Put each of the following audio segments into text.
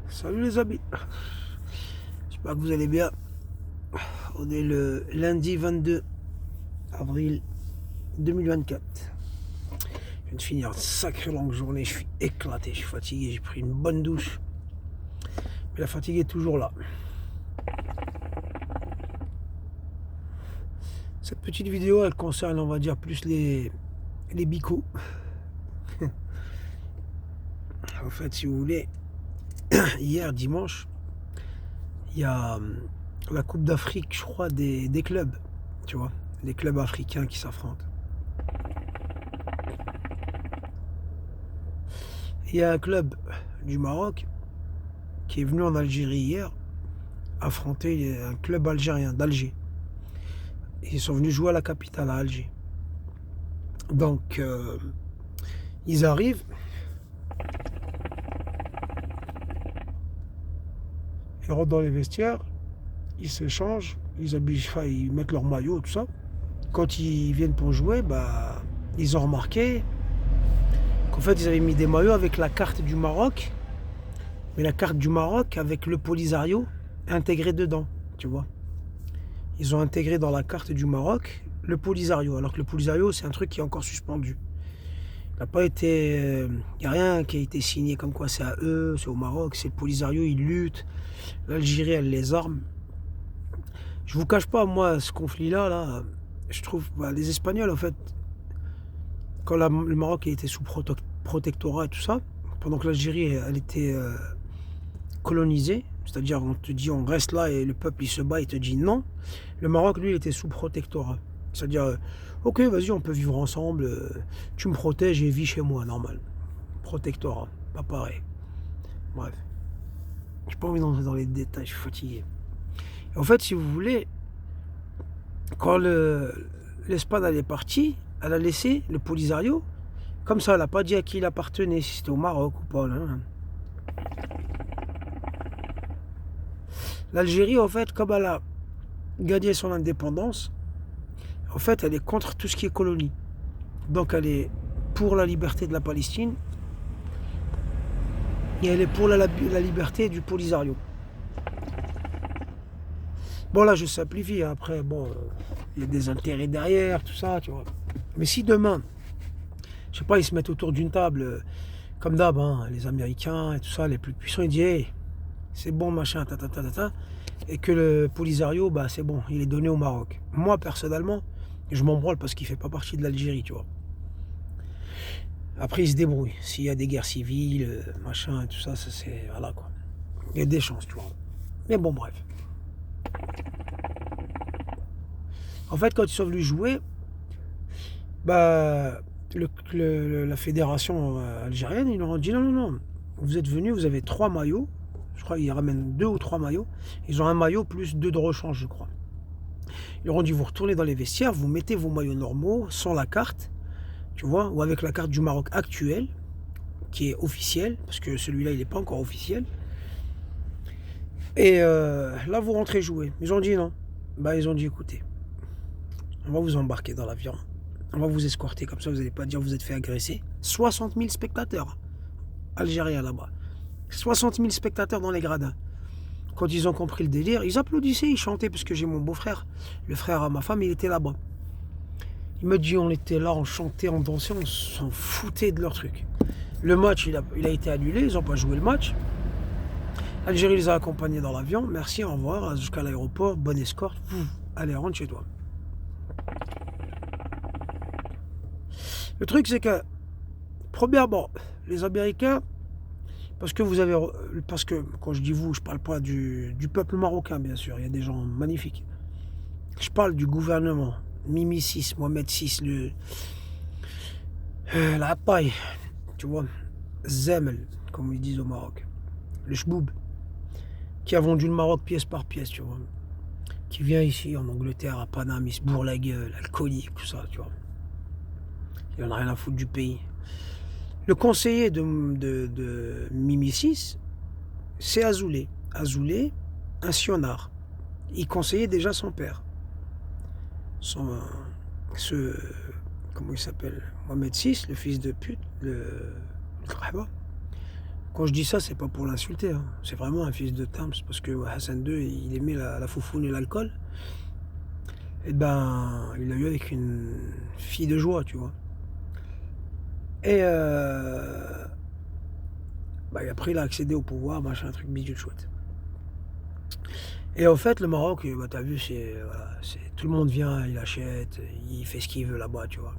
Salut les amis, j'espère que vous allez bien. On est le lundi 22 avril 2024. Je viens de finir une sacrée longue journée, je suis éclaté, je suis fatigué, j'ai pris une bonne douche. Mais la fatigue est toujours là. Cette petite vidéo, elle concerne, on va dire, plus les bicots. En fait, si vous voulez, hier, dimanche, il y a la Coupe d'Afrique, je crois, des clubs, tu vois, des clubs africains qui s'affrontent. Il y a un club du Maroc qui est venu en Algérie hier affronter un club algérien d'Alger. Ils sont venus jouer à la capitale, à Alger. Donc, ils arrivent, ils rentrent dans les vestiaires, ils s'échangent, ils mettent leur maillot, tout ça. Quand ils viennent pour jouer, bah, ils ont remarqué qu'en fait, ils avaient mis des maillots avec la carte du Maroc, mais la carte du Maroc avec le Polisario intégré dedans, tu vois. Ils ont intégré dans la carte du Maroc le Polisario, alors que le Polisario, c'est un truc qui est encore suspendu. Il n'a pas été. Il n'y a rien qui a été signé comme quoi c'est à eux, c'est au Maroc, c'est le Polisario, ils luttent. L'Algérie, elle les arme. Je vous cache pas, moi, ce conflit-là, là, je trouve. Bah, les Espagnols, en fait, quand le Maroc était sous protectorat et tout ça, pendant que l'Algérie, elle était colonisée, c'est-à-dire on te dit on reste là et le peuple il se bat, il te dit non. Le Maroc, lui, il était sous protectorat. C'est-à-dire, ok, vas-y, on peut vivre ensemble, tu me protèges et vis chez moi, normal. Protectorat, pas pareil. Bref. J'ai pas envie d'entrer dans les détails, je suis fatigué. Et en fait, si vous voulez, quand l'Espagne elle est partie, elle a laissé le Polisario, comme ça, elle n'a pas dit à qui il appartenait, si c'était au Maroc ou pas. Là. L'Algérie, en fait, comme elle a gagné son indépendance, en fait, elle est contre tout ce qui est colonie. Donc, elle est pour la liberté de la Palestine et elle est pour la liberté du Polisario. Bon, là, je simplifie. Après, bon, il y a des intérêts derrière, tout ça, tu vois. Mais si demain, je sais pas, ils se mettent autour d'une table, comme d'hab, hein, les Américains et tout ça, les plus puissants, ils disent, hey, c'est bon, machin, et que le Polisario, bah, c'est bon, il est donné au Maroc. Moi, personnellement, je m'en branle parce qu'il fait pas partie de l'Algérie, tu vois. Après, ils se débrouillent. S'il y a des guerres civiles, machin, et tout ça, ça c'est. Voilà, quoi. Il y a des chances, tu vois. Mais bon, bref. En fait, quand ils sont venus jouer, bah, la fédération algérienne, ils leur ont dit non, non, non. Vous êtes venus, vous avez 3 maillots. Je crois qu'ils ramènent 2 ou 3 maillots. Ils ont un maillot plus 2 de rechange, je crois. Ils leur ont dit vous retournez dans les vestiaires, vous mettez vos maillots normaux, sans la carte, tu vois, ou avec la carte du Maroc actuelle, qui est officielle, parce que celui-là, il n'est pas encore officiel. Et là, vous rentrez jouer. Ils ont dit non. Bah, ils ont dit écoutez, on va vous embarquer dans l'avion. On va vous escorter, comme ça vous n'allez pas dire vous êtes fait agresser. 60 000 spectateurs algériens là-bas. 60 000 spectateurs dans les gradins. Quand ils ont compris le délire, ils applaudissaient, ils chantaient, parce que j'ai mon beau-frère, le frère à ma femme, il était là-bas. Il me dit on était là, on chantait, on dansait, on s'en foutait de leur truc. Le match, il a été annulé, ils n'ont pas joué le match. L'Algérie les a accompagnés dans l'avion. Merci, au revoir, jusqu'à l'aéroport, bonne escorte. Allez, rentre chez toi. Le truc, c'est que, premièrement, les Américains, parce que quand je dis vous, je parle pas du peuple marocain, bien sûr, il y a des gens magnifiques. Je parle du gouvernement, Mimi VI, Mohamed VI, la paille, tu vois, Zemel, comme ils disent au Maroc, le chboub, qui a vendu le Maroc pièce par pièce, tu vois, qui vient ici en Angleterre, à Paname, il se bourre la gueule, alcoolique, tout ça, tu vois. Il en a rien à foutre du pays. Le conseiller de Mimi VI, c'est Azoulay. Azoulay, un sionard. Il conseillait déjà son père. Comment il s'appelle, Mohamed VI, le fils de pute, le Khaba, Quand je dis ça, c'est pas pour l'insulter, hein. C'est vraiment un fils de Tams, parce que Hassan II, il aimait la foufoune et l'alcool. Et ben, il l'a eu avec une fille de joie, tu vois. Et après, il a accédé au pouvoir, machin, un truc bidule chouette. Et en fait, le Maroc, t'as vu, voilà, tout le monde vient, il achète, il fait ce qu'il veut là-bas, tu vois.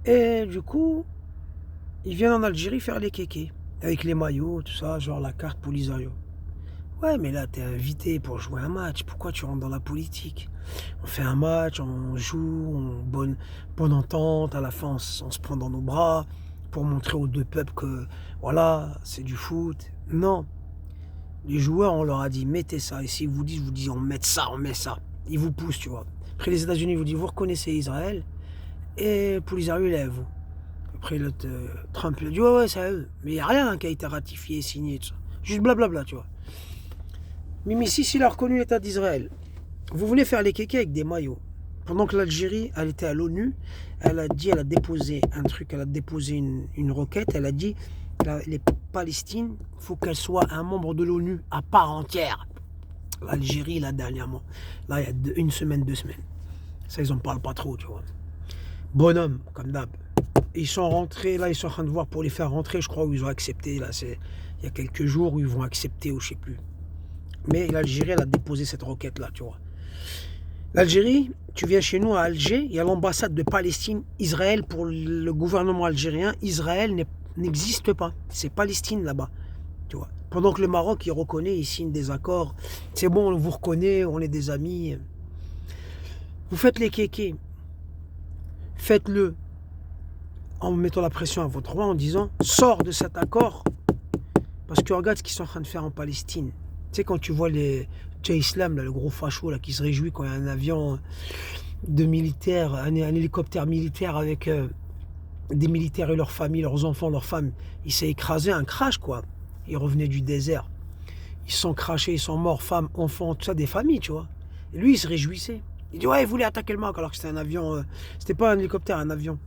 Et du coup, ils viennent en Algérie faire les kékés, avec les maillots, tout ça, genre la carte Polisario. Ouais, mais là, t'es invité pour jouer un match, pourquoi tu rentres dans la politique? On fait un match, on joue, bonne entente, à la fin, on se prend dans nos bras, pour montrer aux deux peuples que, voilà, c'est du foot. Non. Les joueurs, on leur a dit, mettez ça. Et s'ils vous disent, je vous dis, on met ça. Ils vous poussent, tu vois. Après, les États-Unis vous disent, vous reconnaissez Israël. Et Polisario, il est à vous. Après, l'autre, Trump, il a dit, ouais, c'est à eux. Mais il n'y a rien qui a été ratifié, signé, tout ça. Juste blablabla, tu vois. Mais si, s'il a reconnu l'État d'Israël, vous voulez faire les kékés avec des maillots. Pendant que l'Algérie, elle était à l'ONU, elle a déposé un truc, elle a déposé une requête, elle a dit, les Palestine, il faut qu'elle soit un membre de l'ONU à part entière. L'Algérie, là, dernièrement, là, il y a une semaine, 2 semaines. Ça, ils n'en parlent pas trop, tu vois. Bonhomme, comme d'hab. Ils sont rentrés, là, ils sont en train de voir pour les faire rentrer, je crois, où ils ont accepté, là, il y a quelques jours où ils vont accepter, ou je sais plus. Mais l'Algérie, elle a déposé cette requête-là, tu vois. L'Algérie, tu viens chez nous à Alger, il y a l'ambassade de Palestine, Israël, pour le gouvernement algérien. Israël n'existe pas. C'est Palestine là-bas. Tu vois. Pendant que le Maroc, il reconnaît, il signe des accords. C'est bon, on vous reconnaît, on est des amis. Vous faites les kékés. Faites-le en mettant la pression à votre roi en disant sors de cet accord. Parce que regarde ce qu'ils sont en train de faire en Palestine. Tu sais, quand tu vois Islam, là, le gros facho là, qui se réjouit quand il y a un avion de militaire, un hélicoptère militaire avec des militaires et leurs familles, leurs enfants, leurs femmes, il s'est écrasé, un crash quoi. Ils revenaient du désert. Ils sont crashés, ils sont morts, femmes, enfants, tout ça, des familles, tu vois. Et lui, il se réjouissait. Il dit ouais, il voulait attaquer le Maroc alors que c'était un avion, c'était pas un hélicoptère, un avion.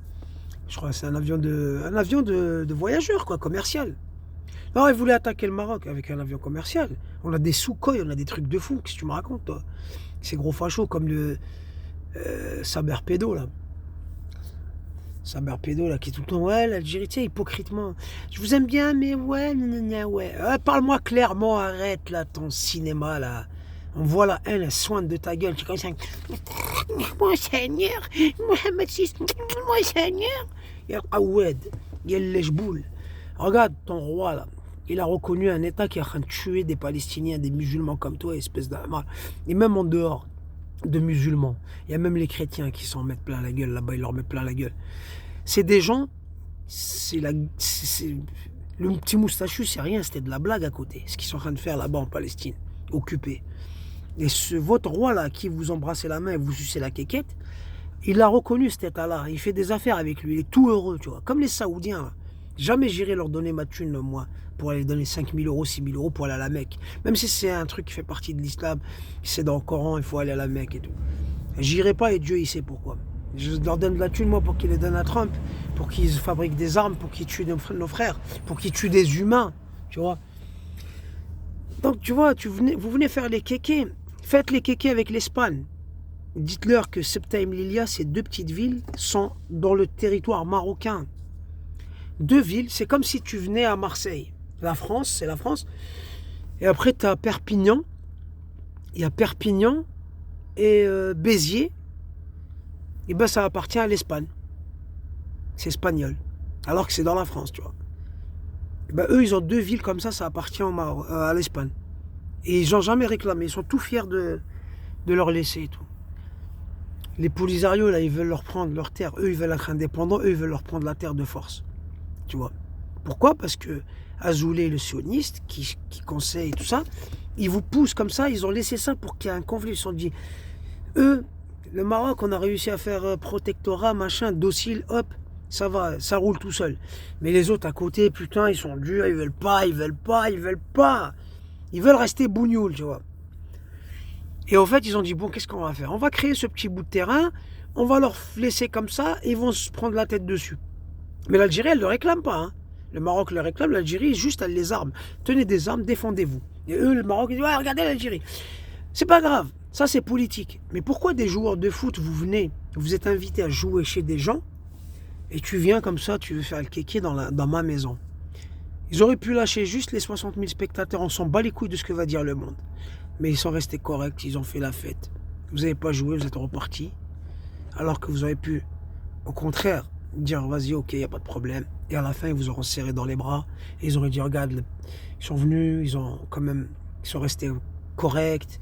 Je crois que c'est un avion de voyageurs quoi, commercial. Non, il voulait attaquer le Maroc avec un avion commercial. On a des Sukhoi, on a des trucs de fou. Qu'est-ce que tu me racontes, toi? Ces gros fachos comme le Saber Pédo, là. Saber Pédo, là, qui est tout le temps, ouais, l'Algérie, tu sais, hypocritement. Je vous aime bien, mais ouais, nanana, ouais. Parle-moi clairement, arrête, là, ton cinéma, là. On voit la haine, elle soigne de ta gueule. Tu connais ça? Mon Seigneur, Mohamed VI, mon Seigneur. Il y a Aoued, il y a le lèche-boule. Regarde ton roi, là. Il a reconnu un État qui est en train de tuer des Palestiniens, des musulmans comme toi, espèce d'amar. Et même en dehors de musulmans, il y a même les chrétiens qui s'en mettent plein la gueule là-bas, ils leur mettent plein la gueule. C'est des gens, le petit moustachu, c'est rien, c'était de la blague à côté. Ce qu'ils sont en train de faire là-bas en Palestine, occupé. Et votre roi là, à qui vous embrassez la main et vous sucez la quéquette, il a reconnu cet État-là. Il fait des affaires avec lui, il est tout heureux, tu vois. Comme les Saoudiens là. Jamais j'irai leur donner ma thune, moi, pour aller donner 5 000 euros, 6 000 euros pour aller à la Mecque. Même si c'est un truc qui fait partie de l'islam, c'est dans le Coran, il faut aller à la Mecque et tout. J'irai pas et Dieu, il sait pourquoi. Je leur donne de la thune, moi, pour qu'ils les donnent à Trump, pour qu'ils fabriquent des armes, pour qu'ils tuent nos frères, pour qu'ils tuent des humains, tu vois. Donc, tu vois, vous venez faire les kékés. Faites les kékés avec l'Espagne. Dites-leur que Ceuta et Melilla, ces 2 petites villes, sont dans le territoire marocain. 2 villes, c'est comme si tu venais à Marseille. La France, c'est la France. Et après, tu as Perpignan. Il y a Perpignan et Béziers. Et ben, ça appartient à l'Espagne. C'est espagnol. Alors que c'est dans la France, tu vois. Et ben, eux, ils ont 2 villes comme ça appartient à l'Espagne. Et ils n'ont jamais réclamé. Ils sont tout fiers de leur laisser et tout. Les Polisario, là, ils veulent leur prendre leur terre. Eux, ils veulent être indépendants. Eux, ils veulent leur prendre la terre de force. Tu vois. Pourquoi? Parce que Azoulay, le sioniste, qui conseille tout ça, ils vous poussent comme ça, ils ont laissé ça pour qu'il y ait un conflit. Ils se sont dit, eux, le Maroc, on a réussi à faire protectorat, machin, docile, hop, ça va, ça roule tout seul. Mais les autres à côté, putain, ils sont durs, ils veulent pas. Ils veulent rester bougnoul, tu vois. Et en fait, ils ont dit, bon, qu'est-ce qu'on va faire? On va créer ce petit bout de terrain, on va leur laisser comme ça, et ils vont se prendre la tête dessus. Mais l'Algérie, elle ne le réclame pas. Hein. Le Maroc le réclame, l'Algérie, juste elle les arme. Tenez des armes, défendez-vous. Et eux, le Maroc, ils disent, ouais, regardez l'Algérie. C'est pas grave, ça c'est politique. Mais pourquoi des joueurs de foot, vous êtes invités à jouer chez des gens, et tu viens comme ça, tu veux faire le kéké dans ma maison. Ils auraient pu lâcher juste les 60 000 spectateurs, on s'en bat les couilles de ce que va dire le monde. Mais ils sont restés corrects, ils ont fait la fête. Vous n'avez pas joué, vous êtes repartis. Alors que vous auriez pu, au contraire, dire vas-y, ok, il n'y a pas de problème. Et à la fin, ils vous auront serré dans les bras. Et ils auraient dit regarde, ils sont venus, ils sont restés corrects.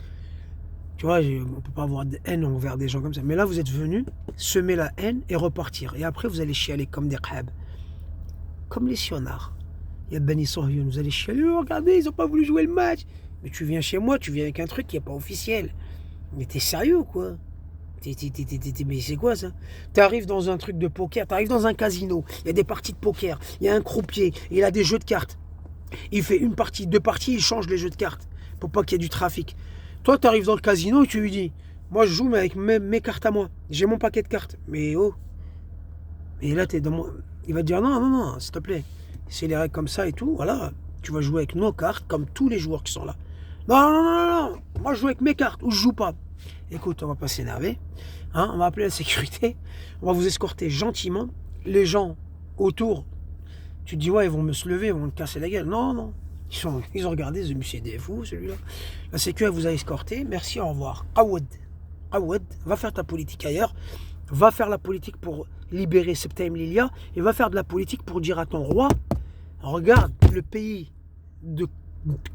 Tu vois, on ne peut pas avoir de haine envers des gens comme ça. Mais là, vous êtes venus semer la haine et repartir. Et après, vous allez chialer comme des khab. Comme les sionards. Il y a Bani Sohyoun, vous allez chialer, oh, regardez, ils n'ont pas voulu jouer le match. Mais tu viens chez moi, tu viens avec un truc qui n'est pas officiel. Mais t'es sérieux ou quoi? Mais c'est quoi ça? Tu arrives dans un truc de poker, tu arrives dans un casino, il y a des parties de poker, il y a un croupier, il a des jeux de cartes. Il fait une partie, deux parties, il change les jeux de cartes pour pas qu'il y ait du trafic. Toi, tu arrives dans le casino et tu lui dis, moi je joue mais avec mes cartes à moi, j'ai mon paquet de cartes. Mais oh, et là, il va te dire non, s'il te plaît, c'est les règles comme ça et tout, voilà, tu vas jouer avec nos cartes comme tous les joueurs qui sont là. Non, moi je joue avec mes cartes ou je joue pas. Écoute, on va pas s'énerver, hein, on va appeler la sécurité, on va vous escorter gentiment. Les gens autour, tu te dis ouais, ils vont me se lever, ils vont me casser la gueule. Non, ils ont regardé, ce monsieur est fou celui-là. La sécurité vous a escorté, merci, au revoir. Aouad, va faire ta politique ailleurs, va faire la politique pour libérer Septem Lilia et va faire de la politique pour dire à ton roi, regarde le pays de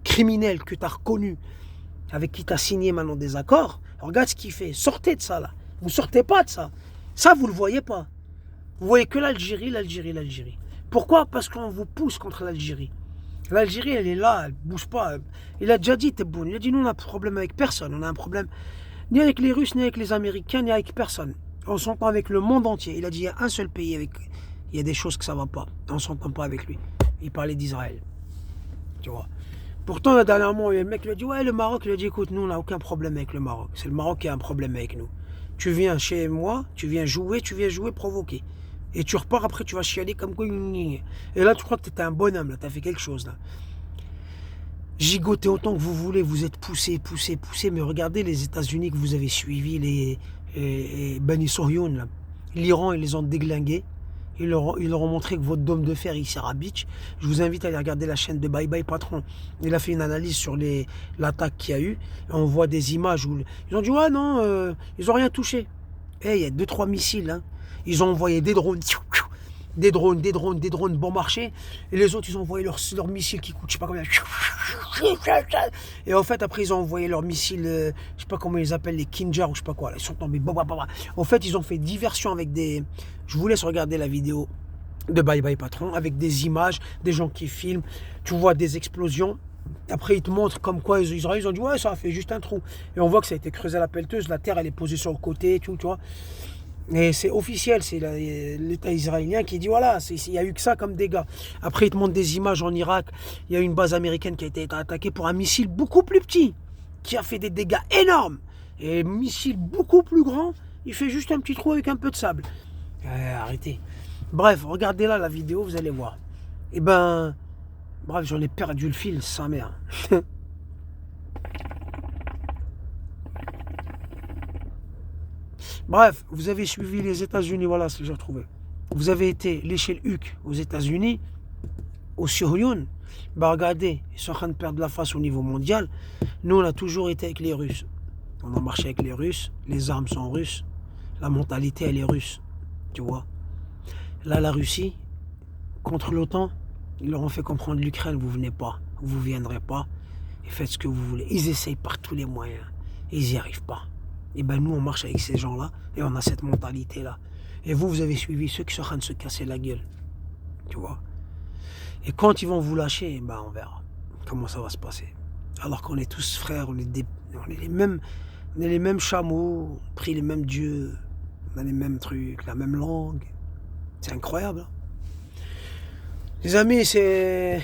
criminels que tu as reconnu, avec qui tu as signé maintenant des accords, regarde ce qu'il fait, sortez de ça là, vous sortez pas de ça, ça vous le voyez pas, vous voyez que l'Algérie. Pourquoi? Parce qu'on vous pousse contre l'Algérie. L'Algérie elle est là, elle bouge pas, il a déjà dit Tebboune, il a dit nous on a un problème avec personne, on a un problème ni avec les Russes, ni avec les Américains, ni avec personne, on s'entend avec le monde entier. Il a dit il y a un seul pays avec, il y a des choses que ça va pas, on s'entend pas avec lui, il parlait d'Israël, tu vois. Pourtant, dernièrement, le mec lui a dit, ouais, le Maroc, il a dit, écoute, nous, on n'a aucun problème avec le Maroc. C'est le Maroc qui a un problème avec nous. Tu viens chez moi, tu viens jouer, provoquer. Et tu repars, après, tu vas chialer comme quoi. Et là, tu crois que tu étais un bonhomme, là, tu as fait quelque chose, là. Gigotez autant que vous voulez, vous êtes poussé, mais regardez les États-Unis que vous avez suivis, les Bani Sohyoun, là. L'Iran, ils les ont déglingués. Ils leur ont montré que votre dôme de fer, il sert à bitch. Je vous invite à aller regarder la chaîne de Bye Bye Patron. Il a fait une analyse sur l'attaque qu'il y a eu. Et on voit des images où ils ont dit, ouais, non, ils n'ont rien touché. Eh, il y a 2-3 missiles. Hein. Ils ont envoyé des drones bon marché. Et les autres, ils ont envoyé leurs missiles qui coûtent, je sais pas combien. Et en fait, après, ils ont envoyé leurs missiles, je sais pas comment ils les appellent, les Kinjar ou je sais pas quoi. Là, ils sont tombés. En fait, ils ont fait diversion avec des. Je vous laisse regarder la vidéo de Bye Bye Patron avec des images, des gens qui filment. Tu vois des explosions. Après, ils te montrent comme quoi ils ont dit ouais, ça a fait juste un trou. Et on voit que ça a été creusé à la pelleteuse. La terre, elle est posée sur le côté, tout, tu vois. Et c'est officiel, c'est l'État israélien qui dit voilà, il n'y a eu que ça comme dégâts. Après, ils te montrent des images en Irak. Il y a une base américaine qui a été attaquée pour un missile beaucoup plus petit, qui a fait des dégâts énormes. Et un missile beaucoup plus grand, il fait juste un petit trou avec un peu de sable. Arrêtez. Bref, regardez là la vidéo, vous allez voir. Et ben, bref, j'en ai perdu le fil, sa mère. Bref, vous avez suivi les États-Unis, voilà ce que j'ai retrouvé. Vous avez été l'échelle HUC aux États-Unis, au Sohyoun. Bah regardez, ils sont en train de perdre la face au niveau mondial. Nous, on a toujours été avec les Russes. On a marché avec les Russes, les armes sont russes, la mentalité, elle est russe. Tu vois. Là, la Russie, contre l'OTAN, ils leur ont fait comprendre l'Ukraine, vous venez pas, vous viendrez pas, et faites ce que vous voulez. Ils essayent par tous les moyens, ils n'y arrivent pas. Et ben nous, on marche avec ces gens-là, et on a cette mentalité-là. Et vous avez suivi ceux qui sont en train de se casser la gueule. Tu vois. Et quand ils vont vous lâcher, ben on verra comment ça va se passer. Alors qu'on est tous frères, on est les mêmes chameaux, on prie les mêmes dieux, on a les mêmes trucs, la même langue. C'est incroyable. Hein. Les amis, c'est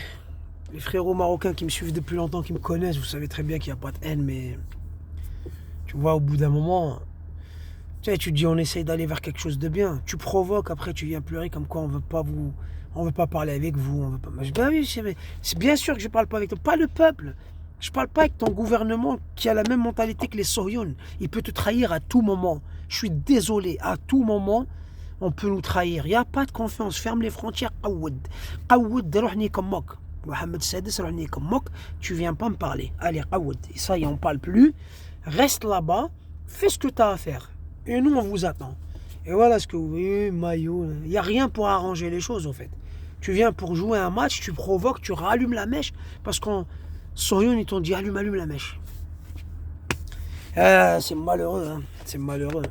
les frérots marocains qui me suivent depuis longtemps, qui me connaissent. Vous savez très bien qu'il n'y a pas de haine, mais tu vois, au bout d'un moment, tu sais, tu te dis on essaye d'aller vers quelque chose de bien. Tu provoques, après tu viens pleurer comme quoi on on ne veut pas parler avec vous. On veut pas... Ben oui, c'est bien sûr que je ne parle pas avec toi, pas le peuple. Je ne parle pas avec ton gouvernement qui a la même mentalité que les Sohyun. Il peut te trahir à tout moment. Je suis désolé, à tout moment, on peut nous trahir. Il n'y a pas de confiance. Ferme les frontières. Qawoud, rohni kamok. Mohamed Sadis, rohni kamok. Tu viens pas me parler. Allez, qawoud. Et ça, on ne parle plus. Reste là-bas. Fais ce que tu as à faire. Et nous, on vous attend. Et voilà ce que vous voyez, maillot. Il n'y a rien pour arranger les choses, en fait. Tu viens pour jouer un match, tu provoques, tu rallumes la mèche. Parce qu'on Sohyun, ils t'ont dit allume la mèche. C'est malheureux, hein. C'est malheureux.